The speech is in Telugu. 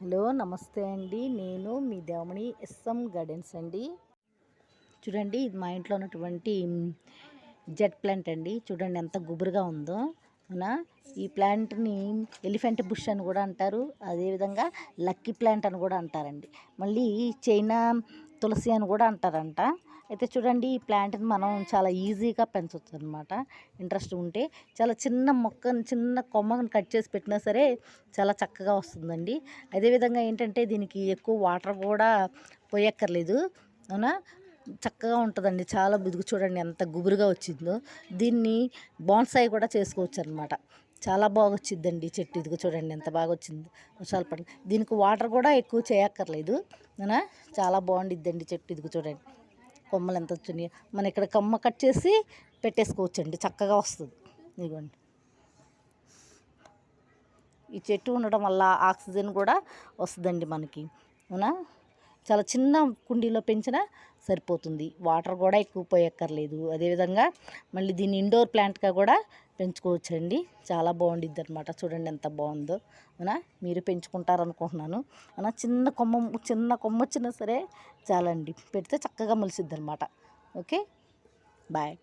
హలో నమస్తే అండి. నేను మీ దేవమణి ఎస్ఎం గార్డెన్స్ అండి. చూడండి, ఇది మా ఇంట్లో ఉన్నటువంటి జెట్ ప్లాంట్ అండి. చూడండి ఎంత గుబురుగా ఉందో. అవునా, ఈ ప్లాంట్ని ఎలిఫెంట్ బుష్ అని కూడా అంటారు, అదేవిధంగా లక్కీ ప్లాంట్ అని కూడా అంటారండి. మళ్ళీ చైనా తులసి అని కూడా అంటారంట. అయితే చూడండి, ఈ ప్లాంట్ని మనం చాలా ఈజీగా పెంచవచ్చు అనమాట. ఇంట్రెస్ట్ ఉంటే చాలా చిన్న మొక్కను, చిన్న కొమ్మను కట్ చేసి పెట్టినా సరే చాలా చక్కగా వస్తుందండి. అదేవిధంగా ఏంటంటే దీనికి ఎక్కువ వాటర్ కూడా పోయక్కర్లేదు. అవునా, చక్కగా ఉంటుందండి. చాలా బిదుగు, చూడండి ఎంత గుబురుగా వచ్చిందో. దీన్ని బోన్సాయి కూడా చేసుకోవచ్చు అనమాట. చాలా బాగా వచ్చిందండి చెట్టు. ఇదిగో చూడండి ఎంత బాగా వచ్చింది. వర్షాలు పడి దీనికి వాటర్ కూడా ఎక్కువ చేయక్కర్లేదు. అవునా, చాలా బాగుండిద్దండి చెట్టు. ఇదిగో చూడండి కొమ్మలు ఎంత వచ్చినాయి. మనం ఇక్కడ కొమ్మ కట్ చేసి పెట్టేసుకోవచ్చండి, చక్కగా వస్తుంది. ఇదిగోండి, ఈ చెట్టు ఉండడం వల్ల ఆక్సిజన్ కూడా వస్తుందండి మనకి. అవునా, చాలా చిన్న కుండీలో పెంచినా సరిపోతుంది. వాటర్ కూడా ఎక్కువ పోయక్కర్లేదు. అదేవిధంగా మళ్ళీ దీన్ని ఇండోర్ ప్లాంట్గా కూడా పెంచుకోవచ్చండి. చాలా బాగుండిద్ది అనమాట. చూడండి ఎంత బాగుందో. అవునా, మీరు పెంచుకుంటారనుకుంటున్నాను. అవునా, చిన్న కొమ్మ వచ్చినా సరే చాలండి, పెడితే చక్కగా మొలిసిద్ది అనమాట. Okay, bye.